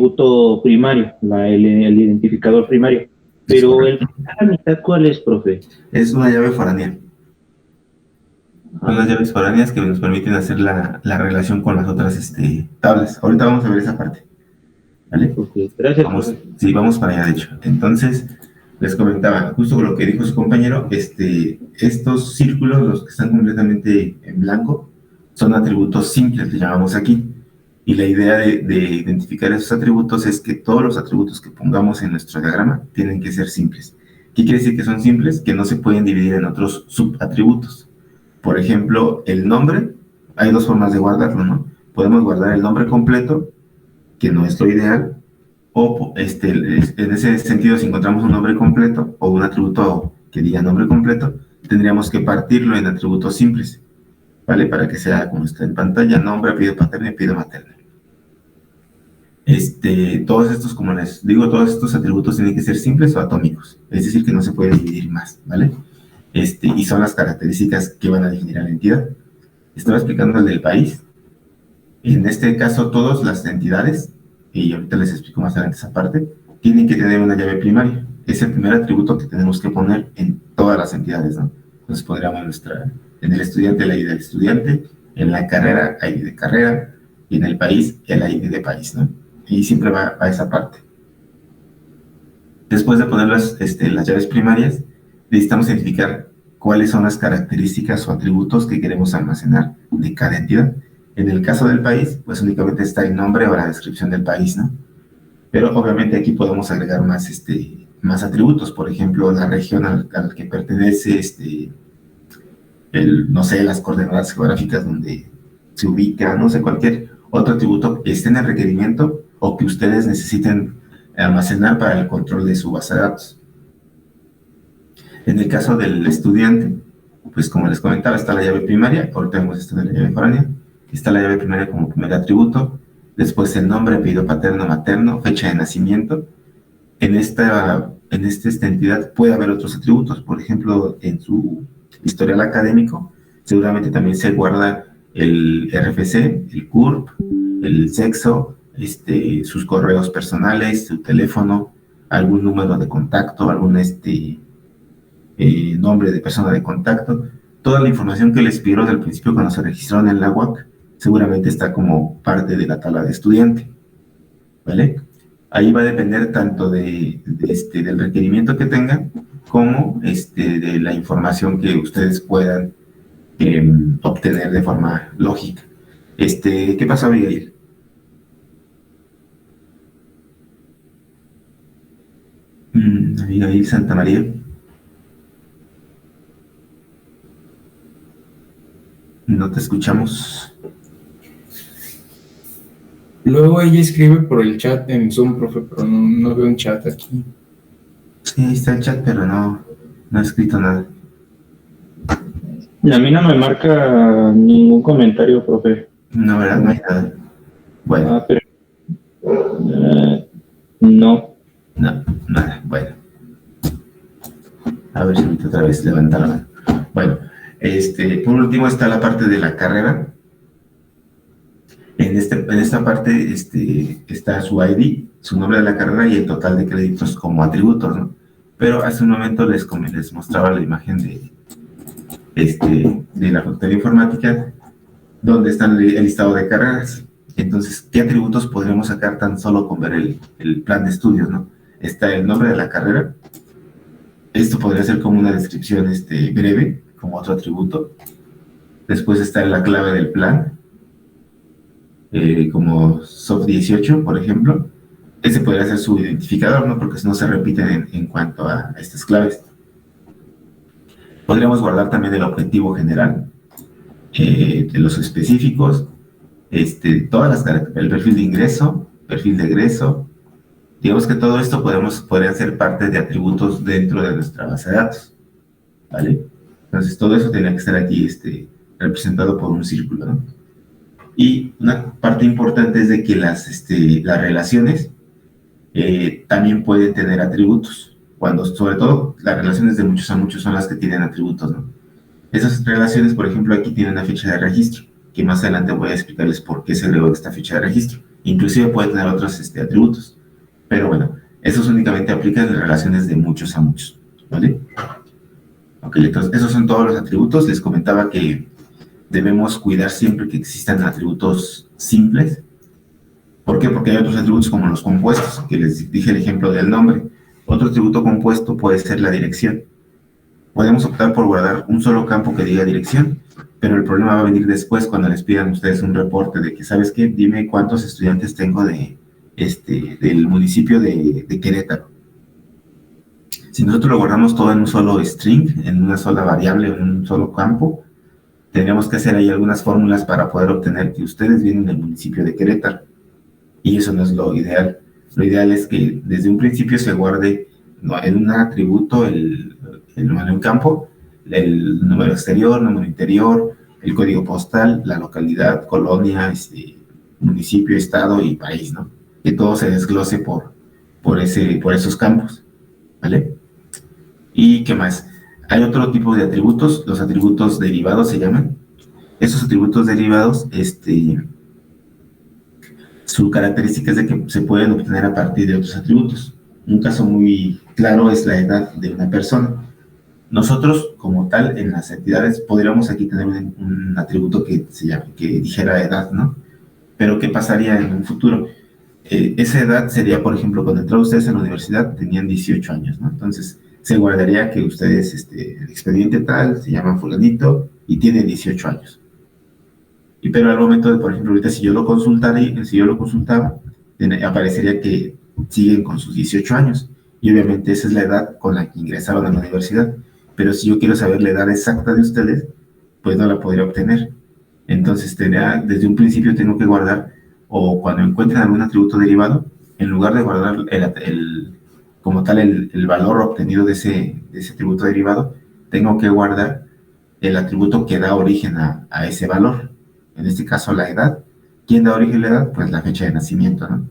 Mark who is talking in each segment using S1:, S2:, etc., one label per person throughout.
S1: atributo primario, el identificador primario. Pero el que está a la mitad, ¿cuál es, profe?
S2: Es una llave foránea. Son las llaves foráneas que nos permiten hacer la relación con las otras tablas. Ahorita vamos a ver esa parte. ¿Vale?
S1: Okay, gracias,
S2: Vamos,
S1: profe.
S2: sí, vamos para allá, de hecho. Entonces, les comentaba, justo con lo que dijo su compañero, estos círculos, los que están completamente en blanco, son atributos simples, le llamamos aquí. Y la idea de identificar esos atributos es que todos los atributos que pongamos en nuestro diagrama tienen que ser simples. ¿Qué quiere decir que son simples? Que no se pueden dividir en otros subatributos. Por ejemplo, el nombre, hay dos formas de guardarlo, ¿no? Podemos guardar el nombre completo, que no es lo ideal, o en ese sentido, si encontramos un nombre completo o un atributo que diga nombre completo, tendríamos que partirlo en atributos simples, ¿vale? Para que sea como está en pantalla, nombre, apellido paterno y apellido materno. Todos estos, como les digo, todos estos atributos tienen que ser simples o atómicos, es decir, que no se pueden dividir más, ¿vale? Y son las características que van a definir a la entidad. Estaba explicando el del país. En este caso, todas las entidades, y ahorita les explico más adelante esa parte, tienen que tener una llave primaria. Es el primer atributo que tenemos que poner en todas las entidades, ¿no? Entonces podríamos en el estudiante el ID del estudiante, en la carrera ID de carrera, y en el país el ID de país, ¿no? Y siempre va a esa parte. Después de poner las llaves primarias, necesitamos identificar cuáles son las características o atributos que queremos almacenar de cada entidad. En el caso del país, pues únicamente está el nombre o la descripción del país, ¿no? Pero obviamente aquí podemos agregar más atributos, por ejemplo, la región al que pertenece, no sé, las coordenadas geográficas donde se ubica, no sé, cualquier otro atributo que esté en el requerimiento o que ustedes necesiten almacenar para el control de su base de datos. En el caso del estudiante, pues como les comentaba, está la llave primaria, ahorita vemos esto de la llave foránea, está la llave primaria como primer atributo, después el nombre, apellido paterno, materno, fecha de nacimiento. En esta entidad puede haber otros atributos, por ejemplo, en su historial académico, seguramente también se guarda el RFC, el CURP, el sexo, sus correos personales, su teléfono, algún número de contacto, algún nombre de persona de contacto. Toda la información que les pidieron al principio cuando se registraron en la UAC seguramente está como parte de la tabla de estudiante, ¿vale? Ahí va a depender tanto del requerimiento que tengan como de la información que ustedes puedan obtener de forma lógica. ¿Qué pasa, Abigail? Abigail Santa María. No te escuchamos.
S3: Luego ella escribe por el chat en Zoom, profe, pero no veo un chat aquí.
S2: Sí, está el chat, pero no ha escrito nada.
S1: A mí no me marca ningún comentario, profe.
S2: No, ¿verdad? No hay nada. Bueno.
S1: Pero, no.
S2: No, nada. Bueno. A ver si ahorita otra vez levanta la mano. Bueno, por último está la parte de la carrera. En esta parte está su ID, su nombre de la carrera y el total de créditos como atributos, ¿no? Pero hace un momento les mostraba la imagen de la Facultad de Informática, donde está el listado de carreras. Entonces, ¿qué atributos podremos sacar tan solo con ver el plan de estudios, ¿no? Está el nombre de la carrera. Esto podría ser como una descripción breve, como otro atributo. Después está la clave del plan, como SOF 18, por ejemplo. Ese podría ser su identificador, ¿no? Porque no se repiten en cuanto a estas claves. Podríamos guardar también el objetivo general, de los específicos, el perfil de ingreso, perfil de egreso. Digamos que todo esto podrían ser parte de atributos dentro de nuestra base de datos, ¿vale? Entonces todo eso tiene que estar aquí representado por un círculo, ¿no? Y una parte importante es de que las relaciones también pueden tener atributos, sobre todo las relaciones de muchos a muchos son las que tienen atributos, ¿no? Esas relaciones, por ejemplo, aquí tienen una fecha de registro, que más adelante voy a explicarles por qué se agregó esta fecha de registro. Inclusive puede tener otros atributos. Pero bueno, esos únicamente aplican en relaciones de muchos a muchos, ¿vale? Ok, entonces esos son todos los atributos. Les comentaba que debemos cuidar siempre que existan atributos simples. ¿Por qué? Porque hay otros atributos como los compuestos, que les dije el ejemplo del nombre. Otro atributo compuesto puede ser la dirección. Podemos optar por guardar un solo campo que diga dirección, pero el problema va a venir después cuando les pidan a ustedes un reporte de que, ¿sabes qué? Dime cuántos estudiantes tengo del municipio de Querétaro. Si nosotros lo guardamos todo en un solo string, en una sola variable, en un solo campo, tendríamos que hacer ahí algunas fórmulas para poder obtener que ustedes vienen del municipio de Querétaro. Y eso no es lo ideal. Lo ideal es que desde un principio se guarde en un atributo el número de un campo, el número exterior, número interior, el código postal, la localidad, colonia, municipio, estado y país, ¿no? Que todo se desglose por esos campos, ¿vale? ¿Y qué más? Hay otro tipo de atributos, los atributos derivados se llaman. Esos atributos derivados, su característica es de que se pueden obtener a partir de otros atributos. Un caso muy claro es la edad de una persona. Nosotros, como tal, en las entidades, podríamos aquí tener un atributo que dijera edad, ¿no? Pero ¿qué pasaría en un futuro? Esa edad sería, por ejemplo, cuando entraron ustedes a la universidad, tenían 18 años, ¿no? Entonces, se guardaría que ustedes, el expediente tal, se llama fulanito y tiene 18 años. Pero al momento de, por ejemplo, ahorita si yo lo consultaba, aparecería que siguen con sus 18 años. Y obviamente esa es la edad con la que ingresaron a la universidad. Pero si yo quiero saber la edad exacta de ustedes, pues no la podría obtener. Entonces, desde un principio tengo que guardar, o cuando encuentren algún atributo derivado, en lugar de guardar como tal el valor obtenido de ese atributo derivado, tengo que guardar el atributo que da origen a ese valor. En este caso, la edad. ¿Quién da origen a la edad? Pues la fecha de nacimiento, ¿no?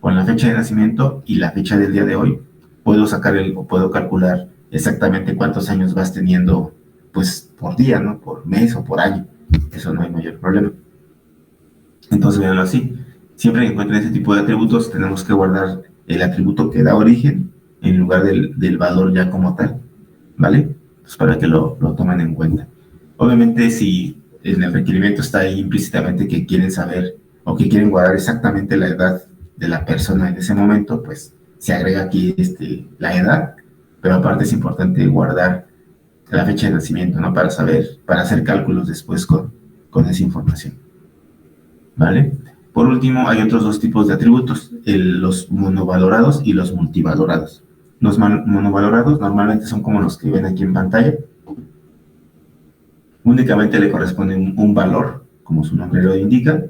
S2: Con la fecha de nacimiento y la fecha del día de hoy, puedo calcular exactamente cuántos años vas teniendo, pues, por día, ¿no? Por mes o por año. Eso no hay mayor problema. Entonces, véanlo así. Siempre que encuentren ese tipo de atributos, tenemos que guardar el atributo que da origen en lugar del valor ya como tal, ¿vale? Pues para que lo tomen en cuenta. Obviamente, si en el requerimiento está ahí implícitamente que quieren saber o que quieren guardar exactamente la edad de la persona en ese momento, pues se agrega aquí la edad, pero aparte es importante guardar la fecha de nacimiento, ¿no? Para hacer cálculos después con esa información, ¿vale? Por último, hay otros dos tipos de atributos, los monovalorados y los multivalorados. Los monovalorados normalmente son como los que ven aquí en pantalla. Únicamente le corresponde un valor, como su nombre lo indica,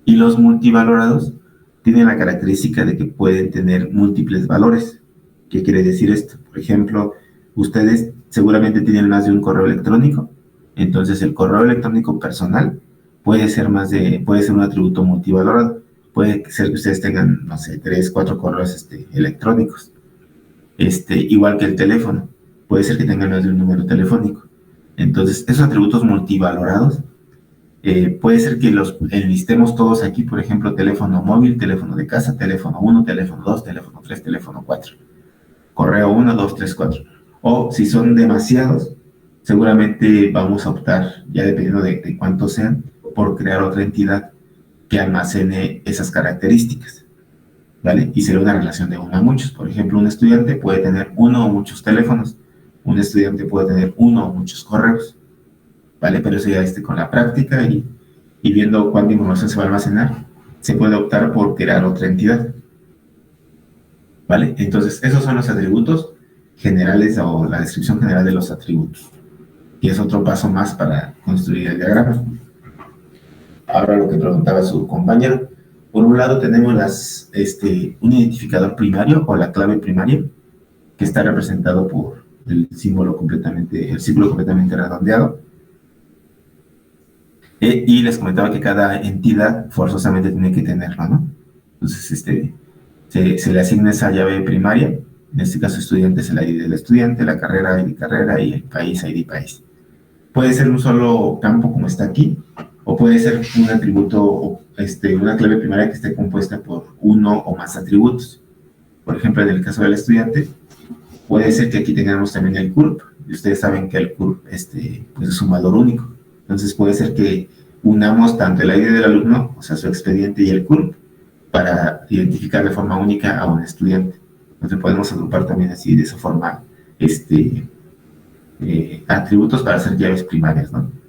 S2: y los multivalorados tienen la característica de que pueden tener múltiples valores. ¿Qué quiere decir esto? Por ejemplo, ustedes seguramente tienen más de un correo electrónico, entonces el correo electrónico personal puede ser un atributo multivalorado. Puede ser que ustedes tengan, no sé, 3, 4 correos electrónicos. Igual que el teléfono, puede ser que tengan más de un número telefónico. Entonces, esos atributos multivalorados, puede ser que los enlistemos todos aquí, por ejemplo, teléfono móvil, teléfono de casa, teléfono 1, teléfono 2, teléfono 3, teléfono 4, correo 1, 2, 3, 4. O si son demasiados, seguramente vamos a optar, ya dependiendo de cuántos sean, por crear otra entidad que almacene esas características, ¿vale? Y será una relación de 1 a muchos. Por ejemplo, un estudiante puede tener 1 o muchos teléfonos, un estudiante puede tener 1 o muchos correos, ¿vale? Pero eso ya con la práctica y viendo cuánta información se va a almacenar, se puede optar por crear otra entidad, ¿vale? Entonces, esos son los atributos generales o la descripción general de los atributos. Y es otro paso más para construir el diagrama. Ahora lo que preguntaba su compañero. Por un lado tenemos un identificador primario o la clave primaria, que está representado por el círculo completamente redondeado. Y les comentaba que cada entidad forzosamente tiene que tenerlo, ¿no? Entonces, se le asigna esa llave primaria. En este caso, estudiante es el ID del estudiante, la carrera ID carrera y el país ID país. Puede ser un solo campo como está aquí, o puede ser un atributo, una clave primaria que esté compuesta por uno o más atributos. Por ejemplo, en el caso del estudiante, puede ser que aquí tengamos también el CURP, y ustedes saben que el CURP pues es un valor único. Entonces puede ser que unamos tanto el ID del alumno, o sea, su expediente y el CURP, para identificar de forma única a un estudiante. Entonces podemos agrupar también así, de esa forma, atributos para hacer llaves primarias, ¿no?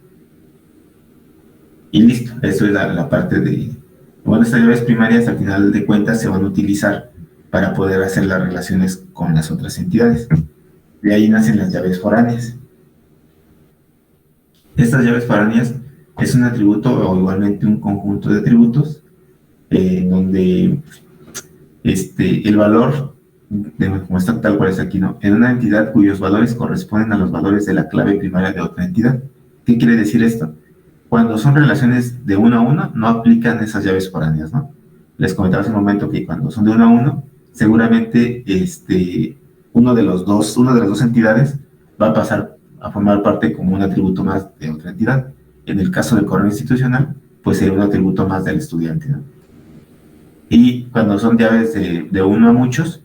S2: Y listo, eso es la parte de... Bueno, estas llaves primarias al final de cuentas se van a utilizar para poder hacer las relaciones con las otras entidades. De ahí nacen las llaves foráneas. Estas llaves foráneas es un atributo o igualmente un conjunto de atributos donde el valor, como está tal cual es aquí, ¿no? En una entidad cuyos valores corresponden a los valores de la clave primaria de otra entidad. ¿Qué quiere decir esto? Cuando son relaciones de uno a uno, no aplican esas llaves foráneas, ¿no? Les comentaba hace un momento que cuando son de uno a uno, seguramente una de las dos entidades va a pasar a formar parte como un atributo más de otra entidad. En el caso del correo institucional, pues sería un atributo más del estudiante, ¿no? Y cuando son llaves de uno a muchos,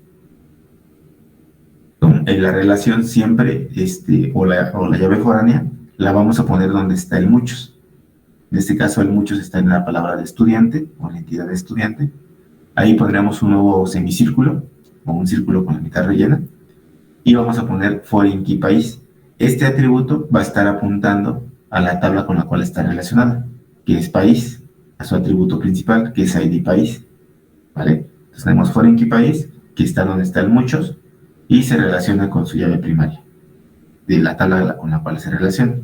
S2: en la relación siempre, o la llave foránea, la vamos a poner donde está el muchos. En este caso, el muchos está en la palabra de estudiante, o la entidad de estudiante. Ahí pondremos un nuevo semicírculo, o un círculo con la mitad rellena, y vamos a poner foreign key país. Este atributo va a estar apuntando a la tabla con la cual está relacionada, que es país, a su atributo principal, que es ID país, ¿vale? Entonces tenemos foreign key país, que está donde está el muchos, y se relaciona con su llave primaria, de la tabla con la cual se relaciona,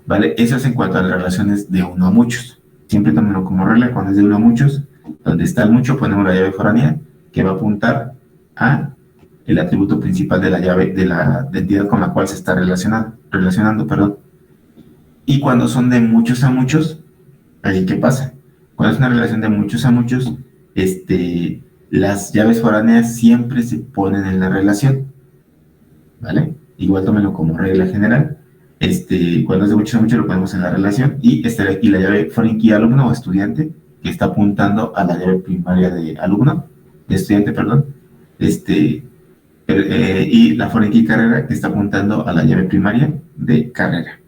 S2: ¿vale? Eso es en cuanto a las relaciones de uno a muchos. Siempre tómenlo como regla, cuando es de uno a muchos, donde está el mucho, ponemos la llave foránea, que va a apuntar a el atributo principal de la llave, de la entidad con la cual se está relacionando, perdón. Y cuando son de muchos a muchos, ahí ¿qué pasa? Cuando es una relación de muchos a muchos, las llaves foráneas siempre se ponen en la relación, ¿vale? Igual tómenlo como regla general. Cuando es de muchos a muchos lo ponemos en la relación, y estará aquí la llave foreign key alumno o estudiante, que está apuntando a la llave primaria de alumno, de estudiante, perdón, y la foreign key carrera, que está apuntando a la llave primaria de carrera,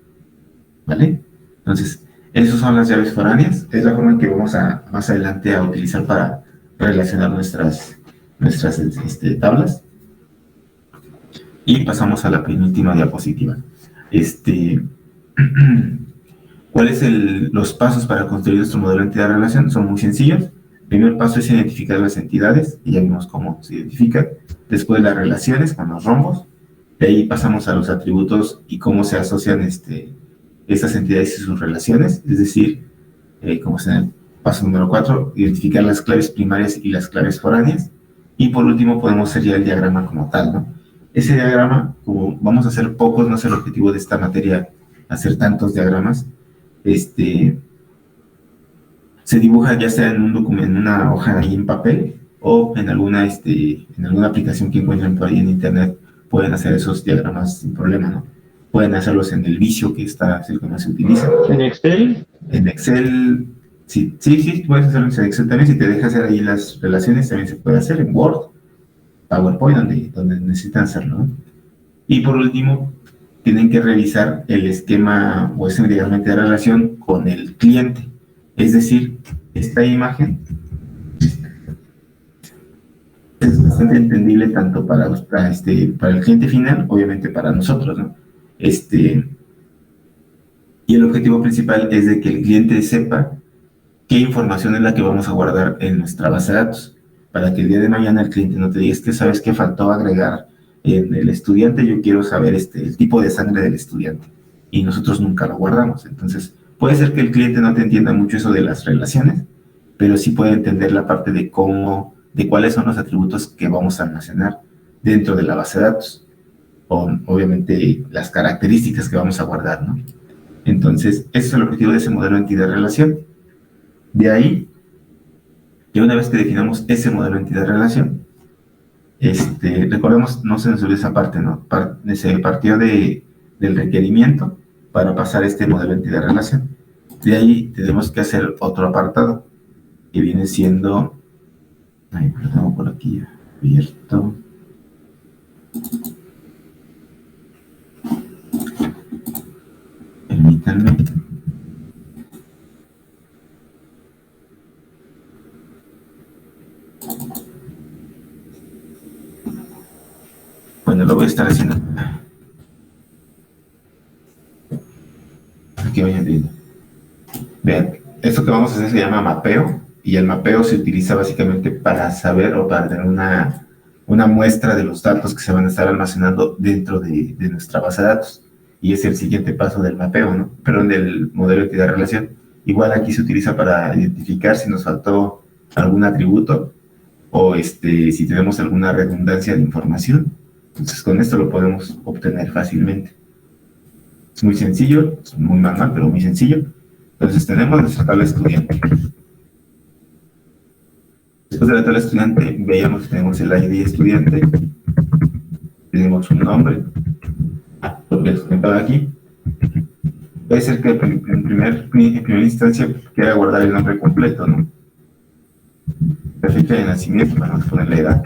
S2: ¿vale? Entonces, esas son las llaves foráneas, es la forma en que vamos más adelante a utilizar para relacionar nuestras tablas. Y pasamos a la penúltima diapositiva. ¿Cuáles los pasos para construir nuestro modelo de entidad de relación? Son muy sencillos. El primer paso es identificar las entidades, y ya vimos cómo se identifican. Después las relaciones con los rombos. De ahí pasamos a los atributos y cómo se asocian estas entidades y sus relaciones. Es decir, como es en el paso número 4, identificar las claves primarias y las claves foráneas. Y por último podemos hacer ya el diagrama como tal, ¿no? Ese diagrama, como vamos a hacer pocos, no es el objetivo de esta materia hacer tantos diagramas, se dibuja ya sea en un documento, en una hoja ahí en papel, o en alguna aplicación que encuentren por ahí en internet. Pueden hacer esos diagramas sin problema, ¿no? Pueden hacerlos en el Visio, que es el que más se utiliza.
S1: ¿En Excel?
S2: En Excel, sí, puedes hacerlo en Excel también. Si te deja hacer ahí las relaciones, también se puede hacer en Word, PowerPoint, donde necesitan hacerlo, ¿no? Y por último, tienen que revisar el esquema o ese diagrama de relación con el cliente. Es decir, esta imagen es bastante entendible tanto para el cliente final, obviamente para nosotros, ¿no? Y el objetivo principal es de que el cliente sepa qué información es la que vamos a guardar en nuestra base de datos, para que el día de mañana el cliente no te diga, es que sabes que faltó agregar en el estudiante, yo quiero saber el tipo de sangre del estudiante, y nosotros nunca lo guardamos. Entonces, puede ser que el cliente no te entienda mucho eso de las relaciones, pero sí puede entender la parte de cuáles son los atributos que vamos a almacenar dentro de la base de datos, con obviamente las características que vamos a guardar, ¿no? Entonces, ese es el objetivo de ese modelo de entidad-relación. De ahí, que una vez que definamos ese modelo de entidad-relación, recordemos, no se nos olvide esa parte, ¿no? Se partió del requerimiento para pasar este modelo de entidad-relación. De ahí tenemos que hacer otro apartado, que viene siendo... Ahí lo tengo por aquí abierto. Permítanme. Bueno, lo voy a estar haciendo. Aquí vayan viendo. Vean, esto que vamos a hacer se llama mapeo, y el mapeo se utiliza básicamente para saber o para tener una muestra de los datos que se van a estar almacenando dentro de nuestra base de datos. Y es el siguiente paso del mapeo, ¿no? Perdón, del modelo de entidad-relación. Igual aquí se utiliza para identificar si nos faltó algún atributo o si tenemos alguna redundancia de información. Entonces con esto lo podemos obtener fácilmente. Es muy sencillo, es muy manual, pero muy sencillo. Entonces tenemos nuestra tabla estudiante. Después de la tabla estudiante, veíamos que tenemos el ID estudiante, tenemos un nombre, lo que les comentaba aquí. Puede ser que en primera instancia quiera guardar el nombre completo, ¿no? La fecha de nacimiento, vamos a poner la edad.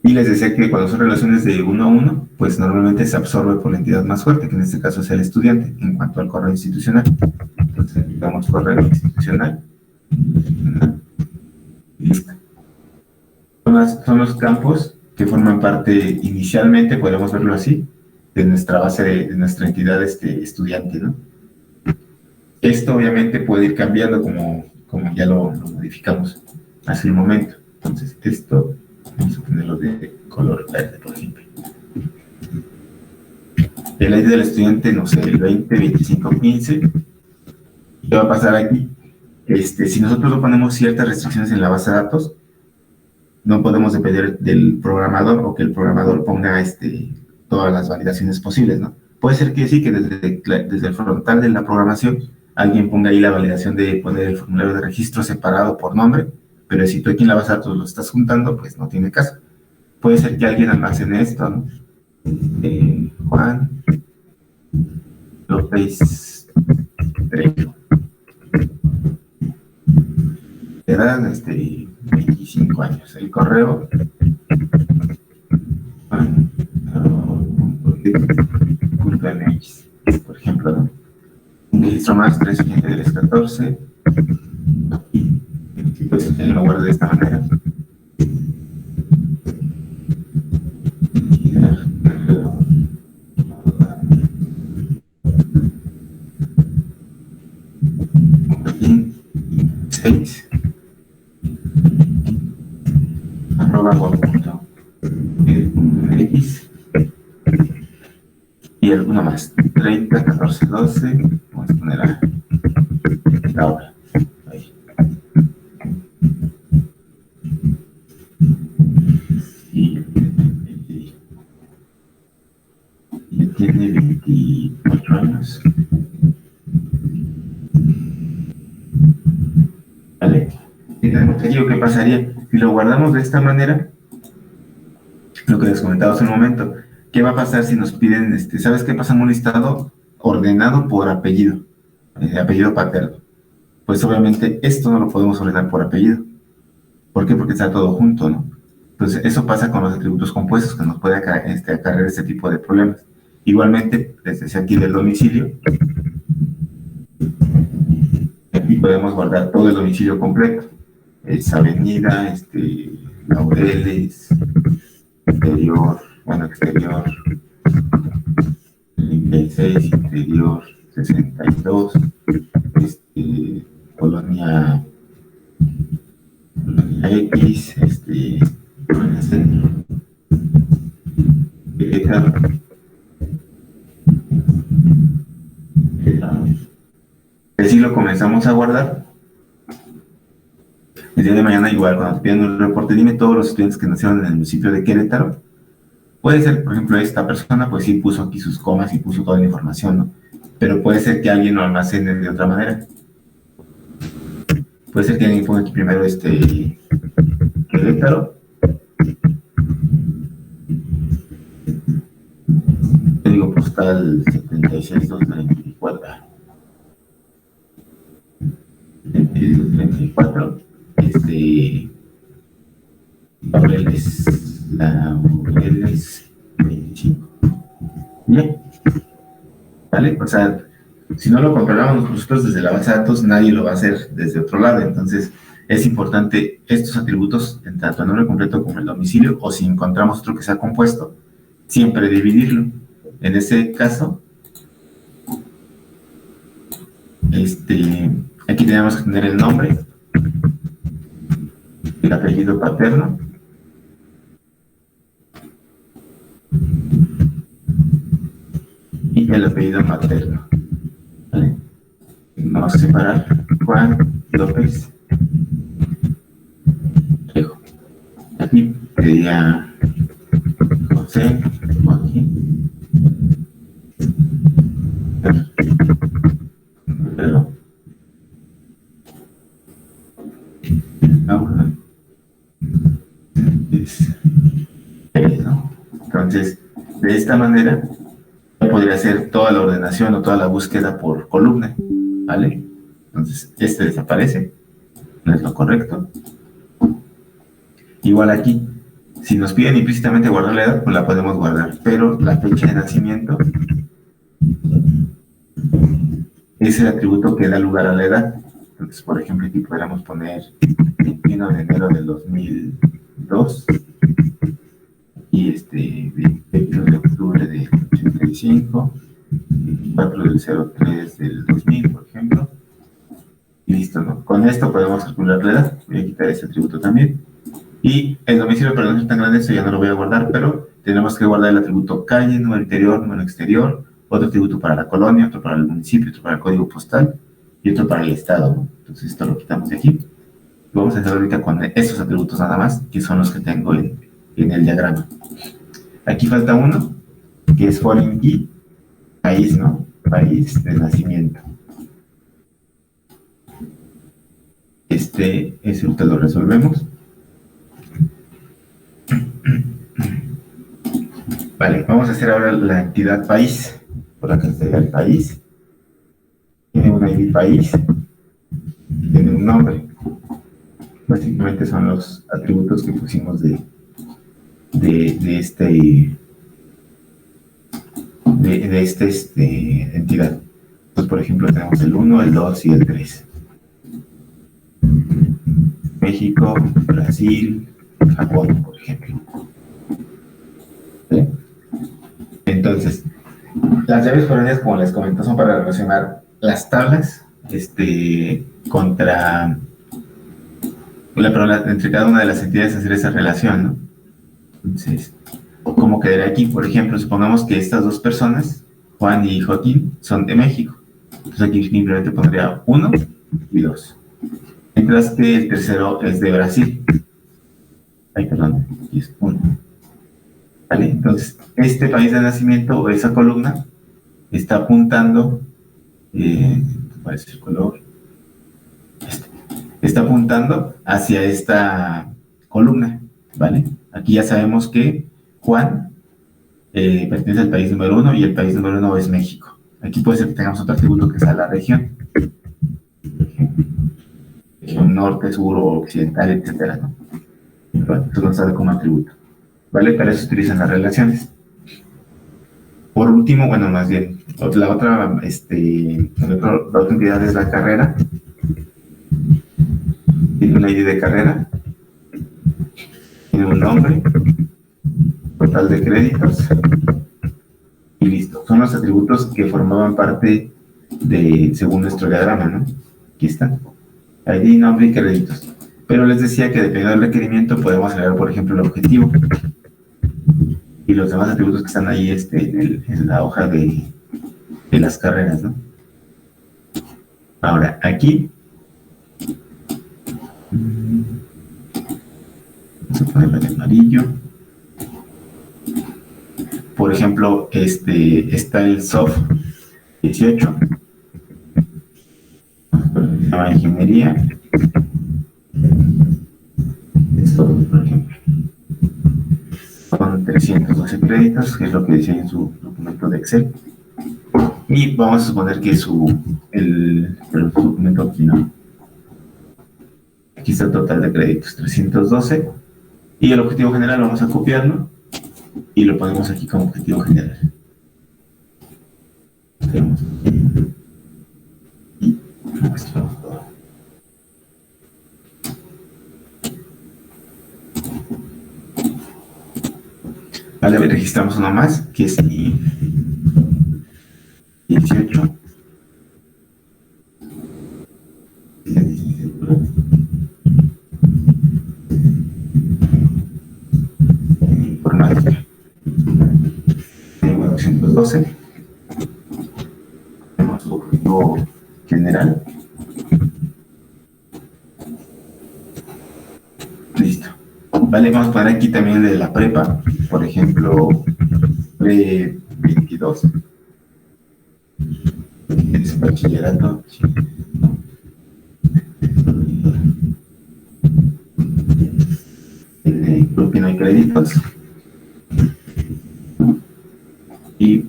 S2: Y les decía que cuando son relaciones de 1 a 1, pues normalmente se absorbe por la entidad más fuerte, que en este caso es el estudiante, en cuanto al correo institucional. Entonces, damos correo institucional. Listo. Son los campos que forman parte inicialmente, podemos verlo así, de nuestra base, de nuestra entidad estudiante, ¿no? Esto obviamente puede ir cambiando como ya lo modificamos hace un momento. Entonces, esto... Vamos a ponerlo de color verde, por ejemplo. El ID del estudiante, no sé, el 20, 25, 15. ¿Qué va a pasar aquí? Si nosotros no ponemos ciertas restricciones en la base de datos, no podemos depender del programador o que el programador ponga todas las validaciones posibles, ¿no? Puede ser que sí, que desde el frontal de la programación alguien ponga ahí la validación de poner el formulario de registro separado por nombre, pero si tú aquí en la base de datos lo estás juntando, pues no tiene caso. Puede ser que alguien almacene esto, ¿no? Juan López Trejo. Edad, 25 años. El correo. .mx, por ejemplo, ¿no? Un registro más, 3 gente del 14. Pues en lugar de esta manera. Seis @web.mx y alguno más 30, 14, 12. Vamos a poner la hora. Tiene 24 años. ¿Vale? ¿Qué pasaría? Si lo guardamos de esta manera, lo que les comentaba hace un momento, ¿qué va a pasar si nos piden, ¿sabes qué pasa en un listado ordenado por apellido? Apellido paterno. Pues obviamente esto no lo podemos ordenar por apellido. ¿Por qué? Porque está todo junto, ¿no? Entonces, eso pasa con los atributos compuestos, que nos puede acarrear este tipo de problemas. Igualmente, les decía aquí del domicilio, aquí podemos guardar todo el domicilio completo. Es avenida, Laureles, exterior, 36, interior 62, colonia X, colonia centro, así lo comenzamos a guardar. El día de mañana igual, cuando te pidan un reporte, dime todos los estudiantes que nacieron en el municipio de Querétaro. Puede ser, por ejemplo, esta persona, pues sí puso aquí sus comas y puso toda la información, ¿no? Pero puede ser que alguien lo almacene de otra manera. Puede ser que alguien ponga aquí primero Querétaro. Código postal 36.234. 34, Laureles 25. Bien, ¿vale? O sea, si no lo controlamos nosotros desde la base de datos, nadie lo va a hacer desde otro lado. Entonces, es importante estos atributos, tanto el nombre completo como el domicilio, o si encontramos otro que sea compuesto, siempre dividirlo. En este caso, aquí tenemos que tener el nombre, el apellido paterno, y el apellido materno, ¿vale? Vamos a separar Juan López Trejo. Aquí sería José Joaquín Pedro Laura ¿no? Entonces, de esta manera podría hacer toda la ordenación o toda la búsqueda por columna, ¿vale? Entonces, desaparece, no es lo correcto. Igual aquí, si nos piden implícitamente guardar la edad, pues la podemos guardar, pero la fecha de nacimiento es el atributo que da lugar a la edad. Entonces, por ejemplo, aquí podríamos poner 21 de enero del 2002 y 21 de octubre del 85, 4 del 03 del 2000, por ejemplo. Y listo, ¿no? Con esto podemos calcular la edad. Voy a quitar ese atributo también. Y el domicilio, para no ser tan grande, eso ya no lo voy a guardar, pero tenemos que guardar el atributo calle, número interior, número exterior, otro atributo para la colonia, otro para el municipio, otro para el código postal y otro para el estado, ¿no? Entonces esto lo quitamos de aquí. Vamos a hacer ahorita con estos atributos nada más, que son los que tengo en el diagrama. Aquí falta uno, que es foreign key, país, ¿no? País de nacimiento. Ese ahorita lo resolvemos. Vale, vamos a hacer ahora la entidad país. Por acá sería el país. Tiene un ID país. Tiene un nombre. Básicamente son los atributos que pusimos de esta entidad. Entonces, por ejemplo, tenemos el 1, el 2 y el 3. México, Brasil, Japón, por ejemplo. ¿Sí? Entonces, las llaves foráneas, como les comento, son para relacionar las tablas contra entre cada una de las entidades, hacer esa relación, ¿no? Entonces, ¿cómo quedaría aquí? Por ejemplo, supongamos que estas dos personas, Juan y Joaquín, son de México. Entonces aquí simplemente pondría 1 y 2. Mientras que el tercero es de Brasil. Ay, perdón, aquí es 1. ¿Vale? Entonces, este país de nacimiento o esa columna está apuntando, ¿cuál es el color? Está apuntando hacia esta columna, ¿vale? Aquí ya sabemos que Juan pertenece al país número 1 y el país número 1 es México. Aquí puede ser que tengamos otro atributo que sea la región. Región norte, sur o occidental, etcétera, ¿no? Bueno, eso nos sale como atributo. ¿Vale? Para eso se utilizan las relaciones. Por último, bueno, más bien, la otra entidad es la carrera. Tiene una ID de carrera. Tiene un nombre. Total de créditos. Y listo. Son los atributos que formaban parte según nuestro diagrama, ¿no? Aquí está. ID, nombre y créditos. Pero les decía que dependiendo del requerimiento podemos agregar, por ejemplo, el objetivo. Y los demás atributos que están ahí en la hoja de las carreras, ¿no? Ahora, aquí vamos a ponerlo en amarillo. Por ejemplo, está el SOF 18. Se llama ingeniería. Esto, por ejemplo. Con 312 créditos, que es lo que decía en su documento de Excel. Y vamos a suponer que el documento aquí, ¿no? Aquí está el total de créditos, 312. Y el objetivo general vamos a copiarlo y lo ponemos aquí como objetivo general. Y muestramos todo. Vale, registramos uno más, que es I 18. Informática. 912. Tenemos su objetivo general. Listo. Vale, vamos a poner aquí también de la prepa, por ejemplo, pre 22. Es bachillerato. Creo que no hay créditos. Y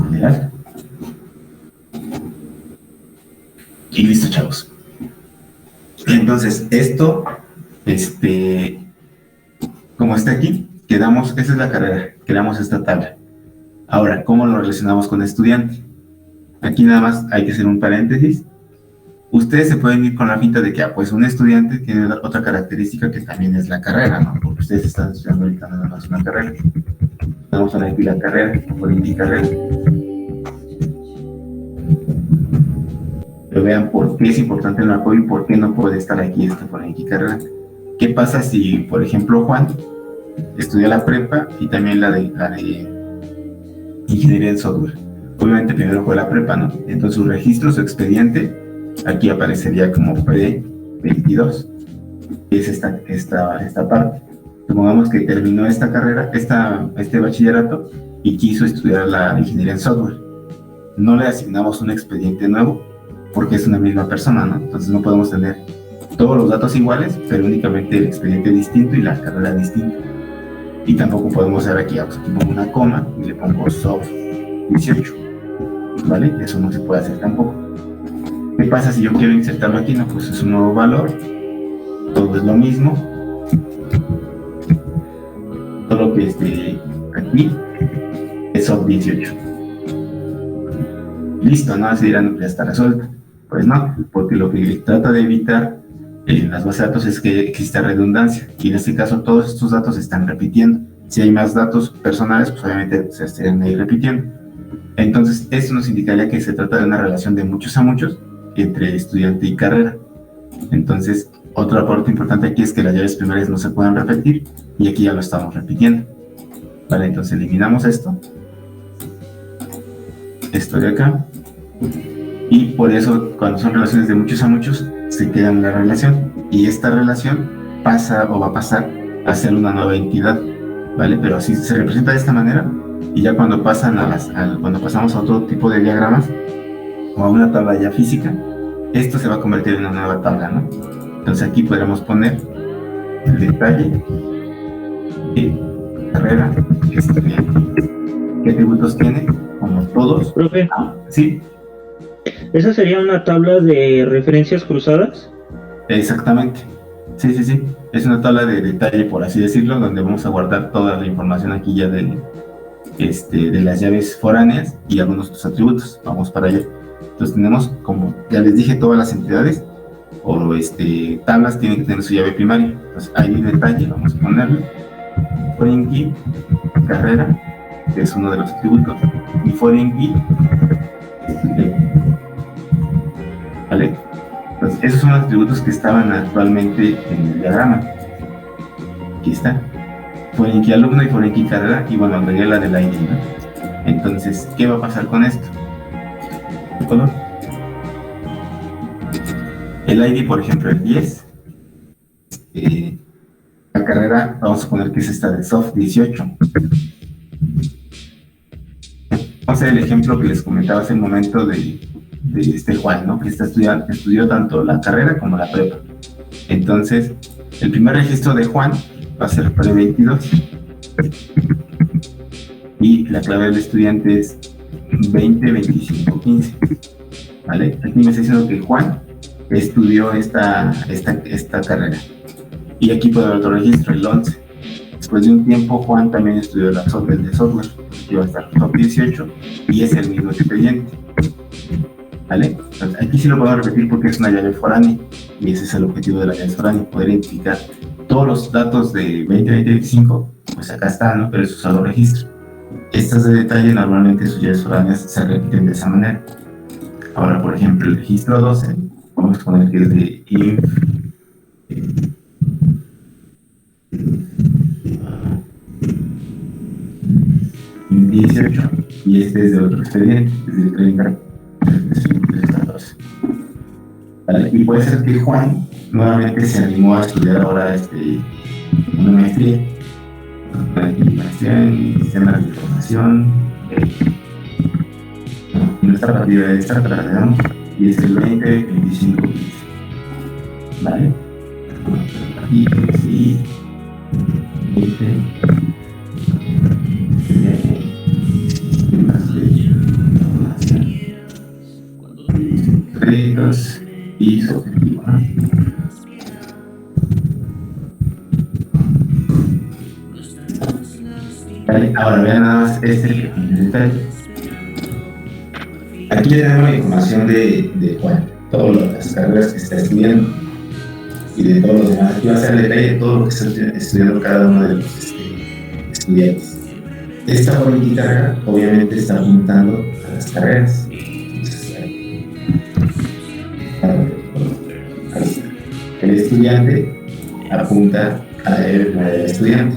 S2: general. Y listo, chavos. Entonces, esto, como está aquí, esa es la carrera, quedamos esta tabla. Ahora, ¿cómo lo relacionamos con estudiante? Aquí nada más hay que hacer un paréntesis. Ustedes se pueden ir con la finta de que, pues, un estudiante tiene otra característica que también es la carrera, ¿no? Porque ustedes están estudiando ahorita nada más una carrera. Vamos a ver aquí la carrera, por aquí carrera. Pero vean por qué es importante el mapa y por qué no puede estar aquí por aquí carrera. ¿Qué pasa si, por ejemplo, Juan estudia la prepa y también la de ingeniería en software? Obviamente primero fue la prepa, ¿no? Entonces su registro, su expediente, aquí aparecería como P22. Es esta parte. Supongamos que terminó esta carrera, este bachillerato, y quiso estudiar la ingeniería en software. No le asignamos un expediente nuevo, porque es una misma persona, ¿no? Entonces no podemos tener todos los datos iguales, pero únicamente el expediente distinto y la carrera distinta. Y tampoco podemos hacer aquí pongo una coma y le pongo soft 18, ¿vale? Eso no se puede hacer tampoco. ¿Qué pasa si yo quiero insertarlo aquí? No, pues es un nuevo valor, todo es lo mismo, solo que aquí es soft 18. Listo, ¿no? Se dirán, ya está resuelto. Pues no, porque lo que trata de evitar en las bases de datos es que exista redundancia, y en este caso todos estos datos se están repitiendo. Si hay más datos personales, pues obviamente se estarían ahí repitiendo. Entonces, esto nos indicaría que se trata de una relación de muchos a muchos entre estudiante y carrera. Entonces, otro aporte importante aquí es que las llaves primarias no se pueden repetir, y aquí ya lo estamos repitiendo. Vale, entonces eliminamos esto de acá, y por eso cuando son relaciones de muchos a muchos se queda en la relación, y esta relación pasa o va a pasar a ser una nueva entidad, ¿vale? Pero así se representa de esta manera, y ya cuando cuando pasamos a otro tipo de diagramas o a una tabla ya física, esto se va a convertir en una nueva tabla, ¿no? Entonces aquí podremos poner el detalle de carrera, qué atributos tiene, como todos.
S1: Profe,
S2: Sí,
S1: ¿esa sería una tabla de referencias cruzadas?
S2: exactamente. Sí. Es una tabla de detalle, por así decirlo, donde vamos a guardar toda la información aquí ya de las llaves foráneas y algunos de sus atributos. Vamos para allá. Entonces tenemos, como ya les dije, todas las entidades o tablas tienen que tener su llave primaria. Entonces ahí detalle, vamos a ponerle foreign key, carrera, que es uno de los atributos, y foreign key, ¿vale? Entonces esos son los atributos que estaban actualmente en el diagrama. Aquí está, foreign key alumno y foreign key carrera, y bueno, agregué la del ID, ¿no? Entonces, ¿qué va a pasar con esto? ¿El color? El ID, por ejemplo, el 10. La carrera, vamos a suponer que es esta de soft 18. Vamos a hacer el ejemplo que les comentaba hace un momento de Juan, ¿no? Que estudió tanto la carrera como la prepa. Entonces, el primer registro de Juan va a ser pre 22. y la clave del estudiante es 20, 25, 15. ¿Vale? Aquí me está diciendo que Juan estudió esta carrera. Y aquí puede haber otro registro, el 11. Después de un tiempo, Juan también estudió el de software, que va a estar top 18, y es el mismo expediente. ¿Vale? Entonces, aquí sí lo puedo repetir porque es una llave foránea, y ese es el objetivo de la llave foránea, poder identificar todos los datos de 2025, pues acá están, ¿no? Pero es usado registro. Estas de detalle, normalmente sus llaves foráneas se repiten de esa manera. Ahora, por ejemplo, el registro 12, vamos a poner que es de INF 18, y este es de otro expediente, es de 30. ¿Vale? Y puede ser que Juan nuevamente se animó a estudiar ahora una maestría en sistemas de información. Nuestra partida de esta trasladamos y es el 20, 25, 15. ¿Vale? Aquí sí, 20, créditos y su objetivo, ¿no? Vale, ahora vean nada más pequeño detalle. Aquí ya tenemos la información de Juan, todas las carreras que está estudiando y de todos los demás. Aquí va a ser el detalle de todo lo que está estudiando cada uno de los estudiantes. Esta política obviamente está apuntando a las carreras. El estudiante apunta a la estudiante.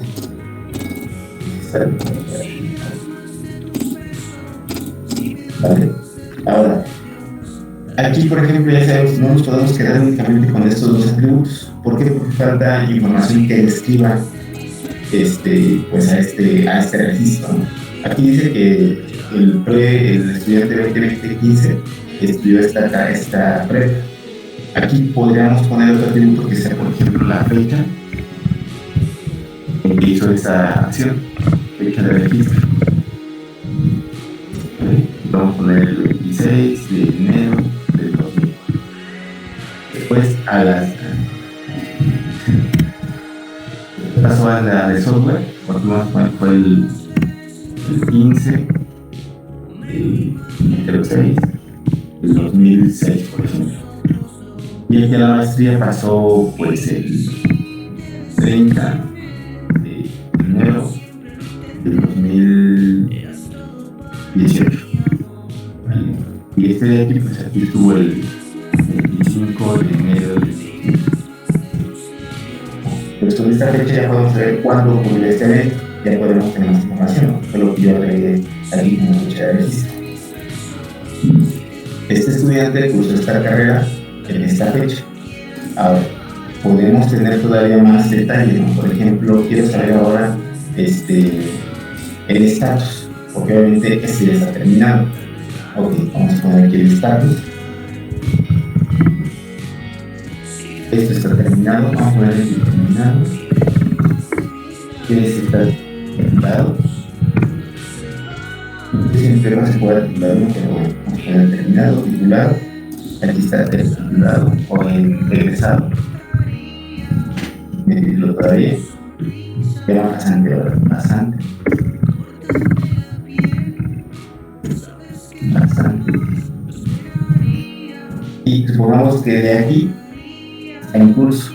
S2: Vale. Ahora, aquí por ejemplo ya sabemos, no nos podemos quedar únicamente con estos dos atributos. ¿Por qué? Porque falta información que describa pues a este registro, ¿no? Aquí dice que el estudiante 2015 estudió esta prepa. Aquí podríamos poner otro atributo que sea, por ejemplo, la fecha en que hizo esta acción, fecha de registro. Vamos a poner el 26 de enero del 2000. Después pasó a la de software, fue el 15 de 06 del 2006, por ejemplo. Y aquí a la maestría pasó pues el 30 de enero del 2018. ¿Vale? Y este de aquí, pues aquí estuvo el 25 de enero del 2018. Pues con esta fecha ya podemos saber cuándo ocurrió este evento, ya podemos tener más información, ¿no? Fue lo que yo agregué aquí como fecha de registro. Este estudiante cursó esta carrera en esta fecha. Ahora, podemos tener todavía más detalles, ¿no? Por ejemplo, quiero saber ahora el estatus, porque obviamente este ya está terminado. Ok, vamos a poner aquí el estatus. Esto está terminado, vamos a poner aquí terminado. Este está terminado. Siempre no se puede titular, ¿no? Pero bueno, vamos a poner terminado, titulado. Aquí está el titulado o el egresado. Me titulo todavía. Era pasante ahora, pasante. Y supongamos que de aquí está en curso.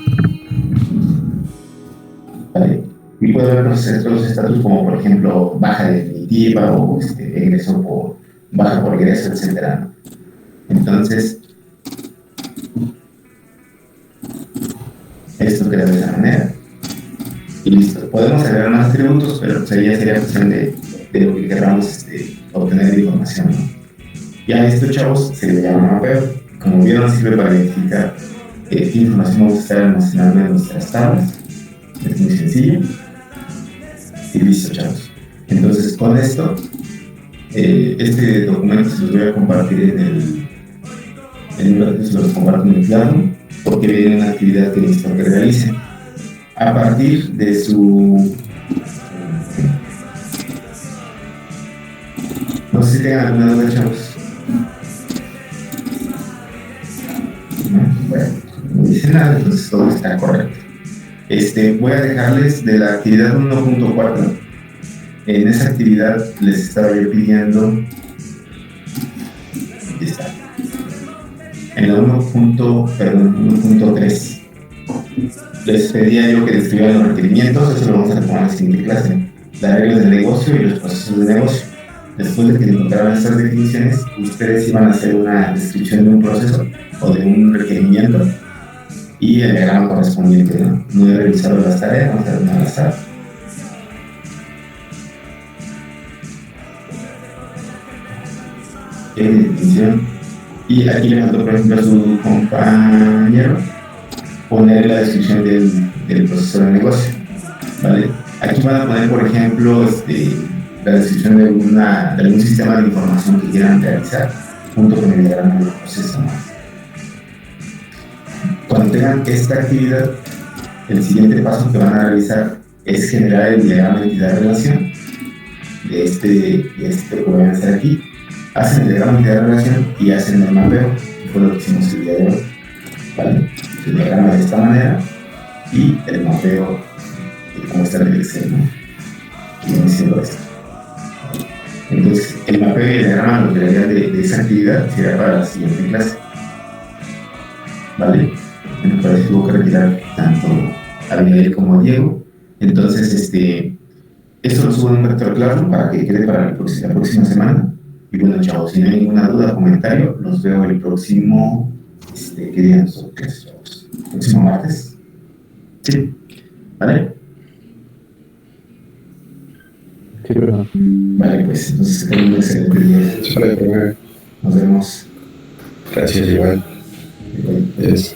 S2: ¿Vale? Y puede haber otros estatus como por ejemplo baja definitiva o egreso baja por egreso, etc. Entonces, esto queda de esa manera. Y listo. Podemos agregar más atributos, pero sería cuestión de lo que queramos obtener de información, ¿no? Ya esto, chavos, se le llama mapeo. Como vieron, sirve para identificar qué información vamos a estar almacenando en nuestras tablas. Es muy sencillo. Y listo, chavos. Entonces, con esto, este documento se los voy a compartir en un ratito, se los comparto en el plano, porque viene una actividad que necesito que realicen. A partir de su tengan alguna duda, chavos. Bueno, no dice nada, entonces todo está correcto. Voy a dejarles de la actividad 1.4. En esa actividad les estaba yo pidiendo, aquí está, en la 1.3 les pedía yo que describieran los requerimientos. Eso lo vamos a tomar en la siguiente clase, las reglas del negocio y los procesos de negocio. Después de que encontraran estas definiciones, ustedes iban a hacer una descripción de un proceso o de un requerimiento y el diagrama correspondiente, ¿no? No he revisado las tareas, vamos a ver una al azar. Definición. Y aquí le mandó, por ejemplo, a su compañero poner la descripción del proceso de negocio, ¿vale? Aquí van a poner, por ejemplo, la descripción de algún sistema de información que quieran realizar junto con el diagrama del proceso, ¿no? Cuando tengan esta actividad, el siguiente paso que van a realizar es generar el diagrama de entidad-relación de este que van a hacer aquí. Hacen el diagrama de entidad-relación y hacen el mapeo, que fue lo que hicimos el día de hoy, ¿vale? El diagrama de esta manera y el mapeo de cómo está el Excel, ¿no? Y viene siendo esto. Entonces, el mapeo y el diagrama lo que haría de esa actividad será para la siguiente clase, ¿vale? Me parece que tuvo que retirar tanto a Miguel como a Diego. Entonces, esto lo subo en un vector claro para que quede para la próxima semana. Y bueno, chavos, si no hay ninguna duda o comentario, los veo el próximo, ¿qué día nos toca, chavos? ¿El próximo martes? Sí, ¿vale?
S4: Sí, pero...
S2: Vale, pues, entonces, que tengan un excelente día.
S4: Sale, profe.
S2: Nos vemos.
S4: Gracias, igual.
S2: Igual.
S4: Es...